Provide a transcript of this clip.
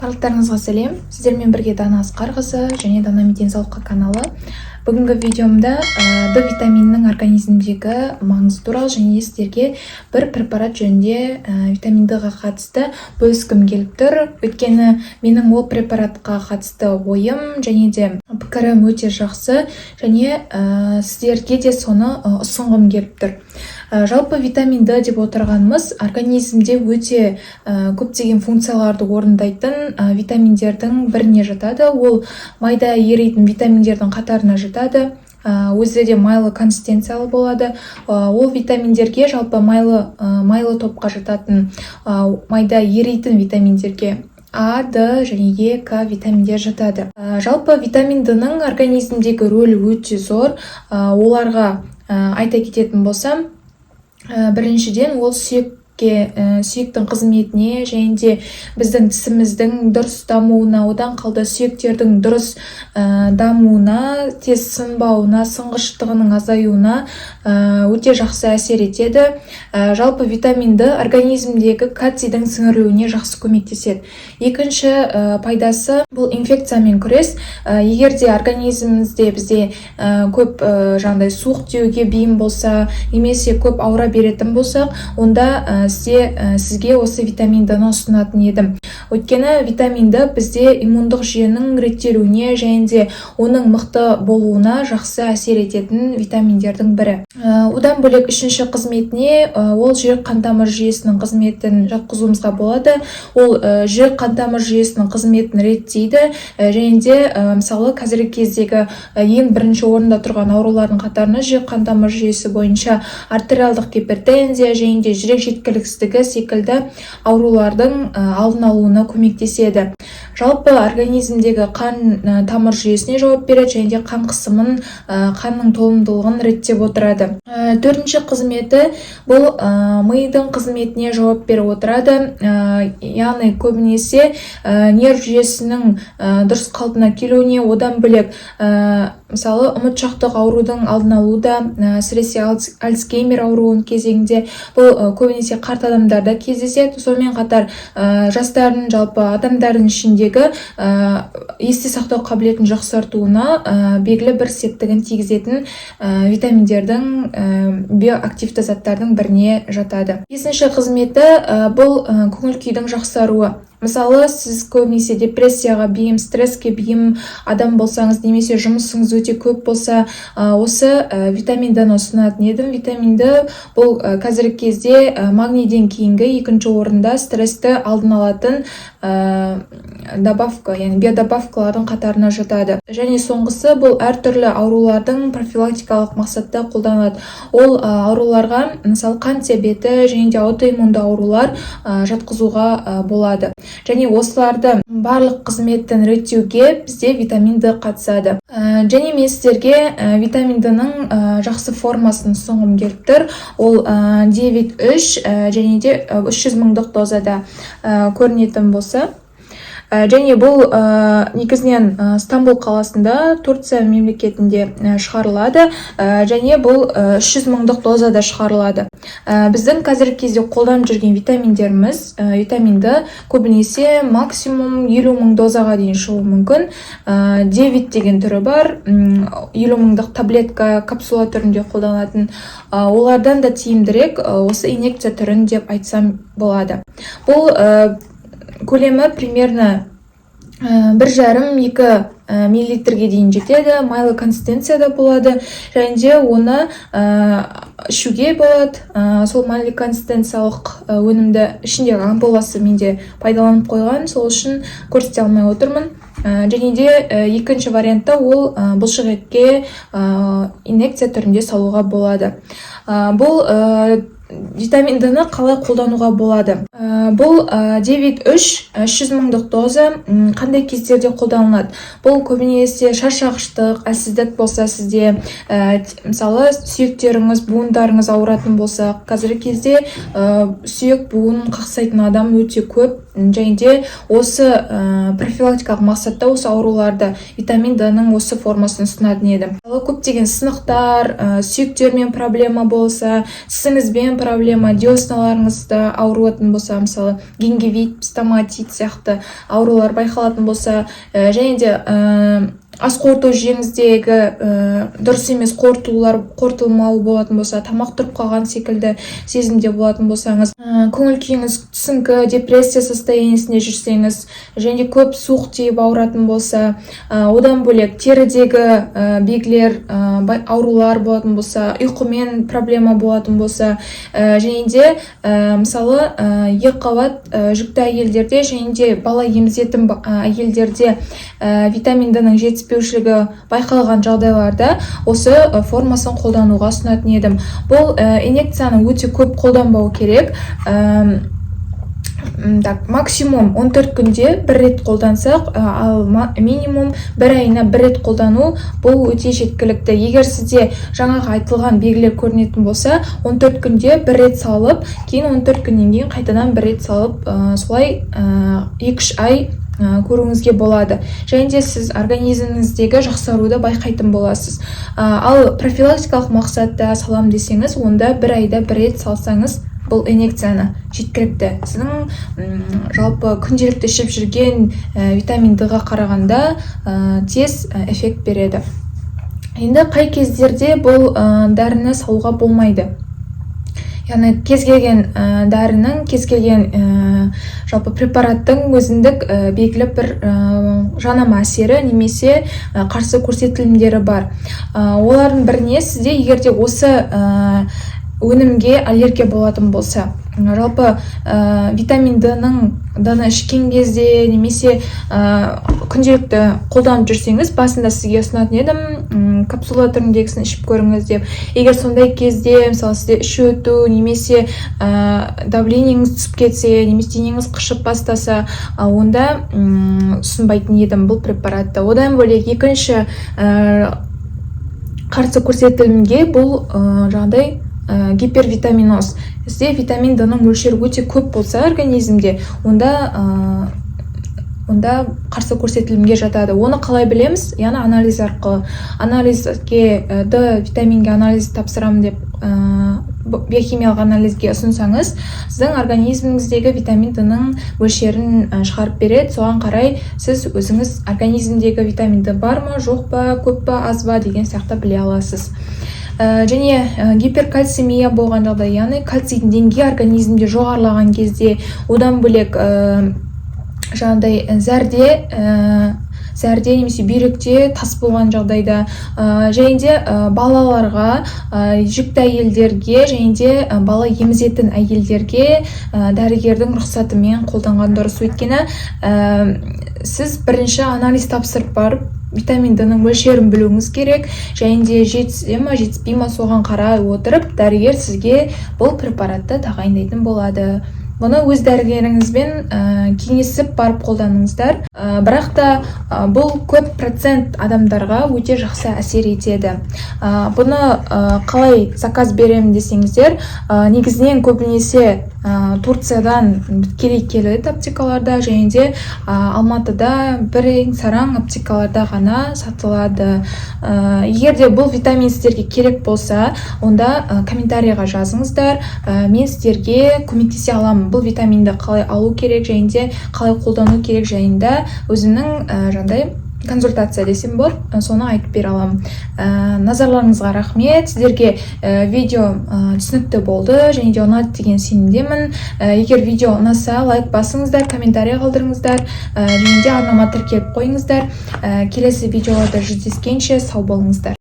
Барлықтарыңызға сәлем. Сіздермен бірге Дана Асқарқызы және Дана Денсаулыққа каналы. Бүгінгі видеомда D витаминінің организмдегі маңызы туралы және сіздерге бір препарат жөнінде витамин D-ға қатысты бөліскім келіп тұр. Өйткені менің ол препаратқа қатысты ойым және де пікірім өте жақсы және сіздерге де соны ұсынғым келіп тұр. Жалпы витамин D деп отырғанымыз организмде өте көптеген функцияларды орындайтын витаминдердің біріне жатады. Ол майда еритін витаминдердің қатарына жатады. Өзі де майлы консистенциялы болады. Ол витаминдерге жалпы майлы топқа жататын майда еритін витаминдерге А, Д және Е, К витаминдер жатады. Жалпы витамин D-ның организмдегі рөлі өте зор. Оларға айта кететін болсам, біріншіден ол сүйектің қызметіне және де біздің тісіміздің дұрыс дамуына, одан қалды сүйектердің дұрыс дамуына, тез сынбауына, сынғыштығының азаюына өте жақсы әсер етеді. Жалпы витамин D организмдегі кальцийдің сіңірілуіне жақсы көмектеседі. Екінші пайдасы бұл инфекциямен күрес. Егер де организмімізде бізде көп суық тиюге бейім болса, немесе көп ауыра беретін болсақ, онда сізге осы витамин D-ны ұсынатын едім. Өйткені витамин D бізде иммундық жүйенің реттелуіне және де оның мықты болуына жақсы әсер ететін витаминдердің бірі. Одан бөлек үшінші қызметіне ол жүрек қан тамыр жүйесінің қызметін жатқызуымызға болады. Ол жүрек қан тамыр жүйесінің қызметін реттейді және де мысалы қазіргі кездегі ең бірінші орында тұрған аурулардың қатарына жүрек қан тамыр жүйесі бойынша артериалдық гипертензия және де жүрек жеткіліксіздігі секілді аурулардың алдын алуына көмектеседі. Жалпы организмдегі қан тамыр жүйесіне жауап береді және де қан қысымын, қанның толымдылығын реттеп отырады. Төртінші қызметі бұл мидың қызметіне жауап беріп отырады. Яғни көбінесе нерв жүйесінің дұрыс қалпына келуіне, одан бөлек мысалы ұмытшақтық аурудың алдын алуда, әсіресе Альцгеймер ауруының кезеңінде бұл көбінесе қарт адамдарда кездеседі. Сонымен қатар жастардың, жалпы адамдардың ішіндегі есте сақтау қабілетін жақсартуына белгілі бір септігін тигізетін витаминдердің биоактивті заттардың біріне жатады. Бесінші қызметі бұл көңіл күйдің жақсаруы. Мысалы, сіз көбінесе депрессияға бейім, стресске бейім адам болсаңыз, немесе жұмысыңыз өте көп болса, осы витамин D-ны ұсынатын едім. Витамин D бұл қазіргі кезде магнийден кейінгі екінші орында стрессті алдын алатын добавка, яғни биодобавкалардың қатарына жатады. Және соңғысы бұл әртүрлі аурулардың профилактикалық мақсатта қолданылады. Ол ауруларға, мысалы, қант диабеті және де аутоиммунды аурулар жатқызуға болады. Және осыларды барлық қызметтен реттеуге бізде витамин D қатысады. Және мен сіздерге витамин D-ның жақсы формасын ұсынғым келіп тұр. Ол 9-3 және де 300 мыңдық дозада көрінетін болса. Және бұл негізінен Стамбул қаласында, Турция мемлекетінде шығарылады және бұл 300 мыңдық дозада шығарылады. Біздің қазіргі кезде қолданып жүрген витаминдеріміз, витамин D көбінесе максимум 50 мың дозаға дейін шығуы мүмкін. 9 деген түрі бар, 50 мыңдық таблетка, капсула түрінде қолданатын. Олардан да тиімдірек осы инъекция түрін деп айтсам болады. Бұл көлемі примерно 1,5-2 миллилитрге дейін жетеді, майлы консистенцияда болады, және де оны ішуге болады. Сол майлы консистенциялық өнімді ішіндегі ампуласы менде пайдаланып қойған, сол үшін көрсете алмай отырмын. Және де екінші вариантта ол бұлшық етке инъекция түрінде салуға болады. Бұл витамин D-ны қалай қолдануға болады? Бұл 9-3 300 мыңдық доза қандай кездерде қолданылады? Бұл көбінесе шаршағыштық, әлсіздік болса сізде, мысалы сүйектеріңіз, буындарыңыз ауыратын болса, қазіргі кезде сүйек буын қақсайтын адам өте көп. және де осы профилактикалық мақсатта осы ауруларды витамин Д-ның осы формасын ұсынатын едім. Көптеген сынықтар, сүйектермен проблема болса, тісіңізбен проблема, десналарыңызда ауыратын болса, мысалы гингивит, стоматит сияқты аурулар байқалатын болса, және де ас қорыту жүйеңіздегі дұрыс емес қорытылмау болатын болса, тамақ тұрып қалған секілді сезімде болатын болсаңыз, көңіл күйіңіз түсіңкі, депрессия состояниесінде жүрсеңіз, және көп суық тиіп ауыратын болса, одан бөлек терідегі белгілер, аурулар болатын болса, ұйқымен проблема болатын болса, және де мысалы екіқабат жүкті әйелдерде және де бала емізетін әйелдерде витамин Д-ның жетіспеушілігі байқалған жағдайларда осы формасын қолдануға ұсынатын едім. Бұл инъекцияны өте көп қолданбау керек. Максимум 14 күнде бір рет қолдансақ, ал минимум бір айына бір рет қолдану бұл өте жеткілікті. Егер сізде жаңағы айтылған белгілер көрінетін болса, 14 күнде бір рет салып, кейін 14 күннен кейін қайтадан бір рет салып, солай 2-3 ай көруіңізге болады. Және де сіз организміңіздегі жақсаруды байқайтын боласыз. Ал профилактикалық мақсатта салам десеңіз, онда бір айда бір рет салсаңыз, бұл инъекцияны жеткілікті. Сіздің жалпы күнделікті ішіп жүрген витамин Д-ға қарағанда тез эффект береді. Енді қай кездерде бұл дәріні салуға болмайды? Яғни кез келген дәрінің, кез келген жалпы препараттың өзіндік белгілі бір жанама әсері немесе қарсы көрсетілімдері бар. Олардың біріне сізде егерде осы өнімге аллергия болатын болса, жалпы витамин Д-ны ішкен кезде немесе күнделікті қолданып жүрсеңіз, басында сізге ұсынатын едім, капсула түріндегісін ішіп көріңіз деп. Егер сондай кезде, мысалы сізде іш өту немесе давлениеңіз түсіп кетсе, немесе денеңіз қышып бастаса, онда ұсынбайтын едім бұл препаратты. Одан бөлек екінші қарсы көрсетілімге бұл жағдай гипервитаминоз. Сізде витамин Д-ның мөлшері өте көп болса организмде, онда қарсы көрсетілімге жатады. Оны қалай білеміз? Яғни анализ арқылы. Анализге Д витаминге анализ тапсырамын деп биохимиялық анализге ұсынсаңыз, сіздің организміңіздегі витамин Д-ның мөлшерін шығарып береді. Соған қарай сіз өзіңіз организмдегі витамин Д бар ма, жоқ па, көп па, аз ба деген сияқты біле аласыз. Және гиперкальцемия болған жағдай, яғни кальцийдің деңгейі организмде жоғарылаған кезде, одан бөлек жаңағыдай зәрде немесе бүйректе тас болған жағдайда, және де балаларға, жүкті әйелдерге және де бала емізетін әйелдерге дәрігердің рұқсатымен қолданған дұрыс. Өйткені сіз бірінші анализ тапсырып барып, витамин Д-ның мөлшерін білуіңіз керек, және де жетісе ма, жетіспей ма соған қарай отырып, дәрігер сізге бұл препаратты тағайындайтын болады. Бұны өз дәрігеріңізбен кеңесіп барып қолданыңыздар. Бірақ та бұл көп процент адамдарға өте жақсы әсер етеді. Бұны қалай заказ беремін десеңіздер, негізінен көбінесе Турциядан келеді аптекаларда, және де Алматыда бірең-сараң аптекаларда ғана сатылады. Егер де бұл витамин сіздерге керек болса, онда комментарийға жазыңыздар. Мен сіздерге көмектесе аламын. Бұл витаминді қалай алу керек, және де қалай қолдану керек жайында өзімнің жаңағыдай консультация десем болады, соны айтып бере аламын. Назарларыңызға рахмет. Сіздерге видео түсінікті болды және де ұнады деген сенімдемін. Егер видео ұнаса, лайк басыңыздар, комментарий қалдырыңыздар, және де арнама тіркеліп қойыңыздар. Келесі видеоларда жүздескенше сау болыңыздар.